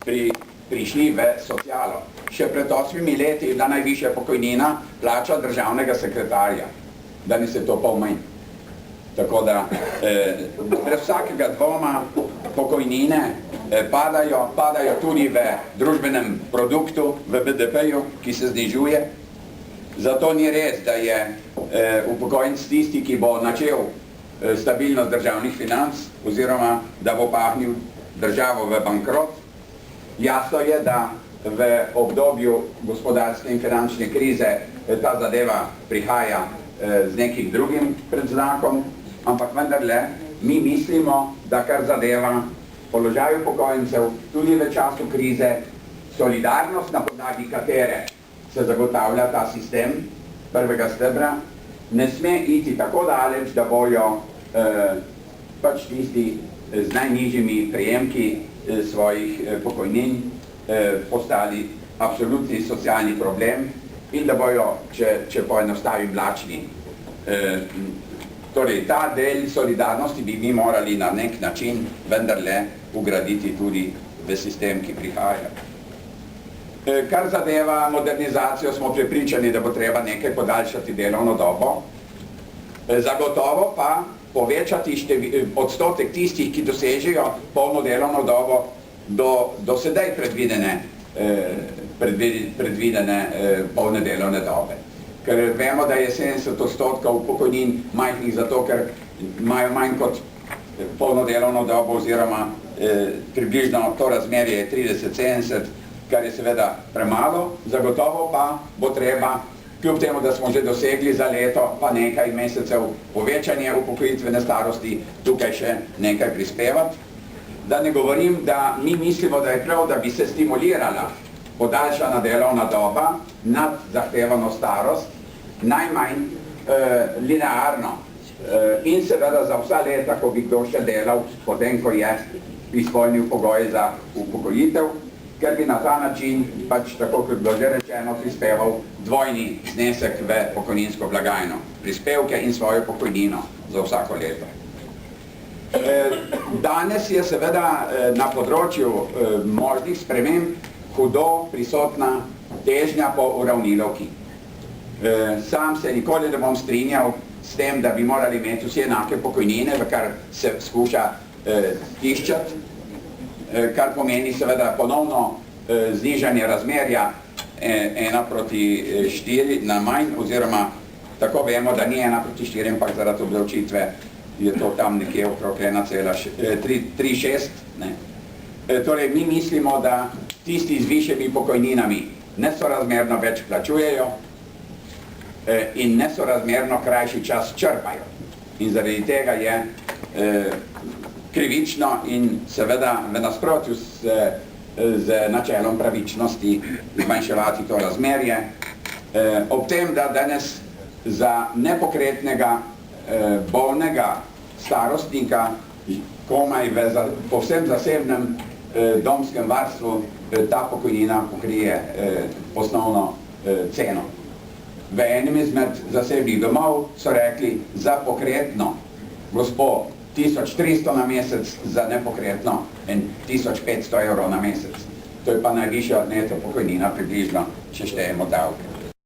prišli v socialo. Še pred 8 leti je bila najvišja pokojnina plača državnega sekretarja. Danes je to pol manj. Tako da brez vsakega dvoma pokojnine padajo tudi v družbenem produktu, v BDP-ju, ki se znižuje. Zato ni res, da je upokojenec tisti, ki bo načel stabilnost državnih financ oziroma da bo pahnil državo v bankrot. Jasno je, da v obdobju gospodarske in finančne krize ta zadeva prihaja z nekim drugim predznakom, ampak vendarle mi mislimo, da kar zadeva položaj upokojencev tudi v času krize, solidarnost, na podlagi katere se zagotavlja ta sistem prvega stebra, ne sme iti tako daleč, da bojo pač tisti z najnižjimi prejemki svojih pokojnin postali absolutni socialni problem in da bojo, če poenostavim, lačni. Torej, ta del solidarnosti bi mi morali na nek način vendarle ugraditi tudi v sistem, ki prihaja. Kar zadeva modernizacijo, smo prepričani, da bo treba nekaj podaljšati delovno dobo. Zagotovo pa povečati odstotek tistih, ki dosežejo polno delovno dobo do sedaj predvidene polne delovne dobe. Ker vemo, da je 70% pokojnin majhnih zato, ker imajo manj kot polno delovno dobo oziroma približno to razmerje je 30-70, kar je seveda premalo, zagotovo pa bo treba, kljub temu, da smo že dosegli za leto pa nekaj mesecev povečanje upokojitvene starosti, tukaj še nekaj prispevati. Da ne govorim, da mi mislimo, da je prav, da bi se stimulirala podaljšana delovna doba nad zahtevano starost, najmanj linearno in seveda za vsa leta, ko bi kdo še delal, potem, ko je izpolnil pogoje za upokojitev, ker bi na ta način, pač tako kot bilo že rečeno, prispeval dvojni znesek v pokojninsko blagajno. Prispevke in svojo pokojnino za vsako leto. Danes je seveda na področju možnih sprememb hudo prisotna težnja po uravnilovki. Sam se nikoli ne bom strinjal s tem, da bi morali imeti vsi enake pokojnine, v kar se skuša tiščati, kar pomeni seveda ponovno znižanje razmerja 1:4 na manj, oziroma tako vemo, da ni 1:4, ampak zaradi obdavčitve je to tam nekje okrog 1,36. Torej, mi mislimo, da tisti z višjimi pokojninami nesorazmerno več plačujejo in nesorazmerno krajši čas črpajo. In zaradi tega je krivično in seveda v nasprotju z načelom pravičnosti zmanjševati to razmerje. Ob tem, da danes za nepokretnega bolnega starostnika komaj v povsem zasebnem domskem varstvu ta pokojnina pokrije osnovno ceno. V enem izmed zasebnih domov so rekli za pokretno gospo 1300 na mesec, za nepokretno 1500 evrov na mesec. To je pa najvišja neto pokojnina približno, če štejemo davke.